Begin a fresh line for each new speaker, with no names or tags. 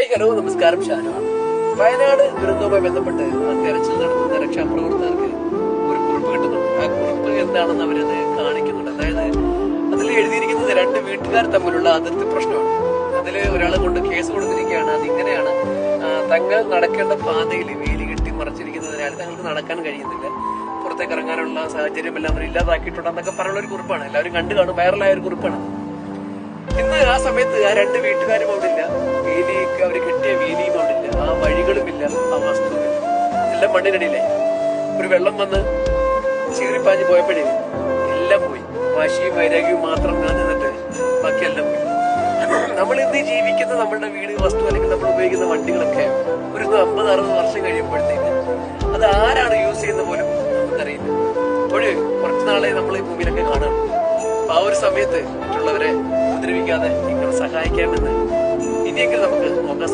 Hi hello നമസ്കാരം. ഷാനുവാണ്. വയനാട് ദുരന്തവുമായി ബന്ധപ്പെട്ട് തെരച്ചിൽ നടത്തുന്ന രക്ഷാപ്രവർത്തകർക്ക് ഒരു കുറിപ്പ് കിട്ടുന്നുണ്ട്. ആ കുറിപ്പ് എന്താണെന്ന് അവരത് കാണിക്കുന്നുണ്ട്. അതായത് അതിൽ എഴുതിയിരിക്കുന്നത് രണ്ട് വീട്ടുകാർ തമ്മിലുള്ള അതിർത്തി പ്രശ്നമാണ്. അതിൽ ഒരാളെ കൊണ്ട് കേസ് കൊടുത്തിരിക്കുകയാണ്. അതിങ്ങനെയാണ്: തങ്ങൾ നടക്കേണ്ട പാതയിൽ വേലി കെട്ടി മറച്ചിരിക്കുന്നതിനാൽ തങ്ങൾക്ക് നടക്കാൻ കഴിയുന്നില്ല, പുറത്തേക്ക് ഇറങ്ങാനുള്ള സാഹചര്യമെല്ലാം അവർ ഇല്ലാതാക്കിയിട്ടുണ്ടെന്നൊക്കെ പറഞ്ഞുള്ള ഒരു കുറിപ്പാണ്. എല്ലാവരും കണ്ടു കാണും, വൈറലായ ഒരു കുറിപ്പാണ്. ഇന്ന് ആ സമയത്ത് ആ രണ്ട് വീട്ടുകാരും അവിടെ ഇല്ല, വേലിയൊക്കെ അവര് കെട്ടിയ വേലിയും അവിടെ ഇല്ല, ആ വഴികളുമില്ല, ആ വസ്തുവില്ല, എല്ലാം മണ്ണിനടിയിലായി. ഒരു വെള്ളം വന്ന് ചീറിപ്പാഞ്ഞ് പോയപ്പോഴേ എല്ലാം പോയി. വാശിയും വൈരാഗ്യവും മാത്രം ഞാൻ നിന്നിട്ട് ബാക്കിയെല്ലാം പോയി. നമ്മൾ ഇന്ന് ജീവിക്കുന്ന നമ്മളുടെ വീട്, വസ്തു, അല്ലെങ്കിൽ നമ്മൾ ഉപയോഗിക്കുന്ന വണ്ടികളൊക്കെ ഒരു 50-60 വർഷം കഴിയുമ്പോഴത്തേക്ക് അത് ആരാണ് യൂസ് ചെയ്യുന്ന പോലും നമുക്കറിയില്ല. അപ്പോഴ് കുറച്ച് നാളെ നമ്മൾ ഈ ഭൂമിയിലൊക്കെ കാണാം. ആ ഒരു സമയത്ത് മറ്റുള്ളവരെ ഉപദ്രവിക്കാതെ നിങ്ങളെ സഹായിക്കാമെന്ന് ഇനിയെങ്കിലും നമുക്ക് നോക്കാം.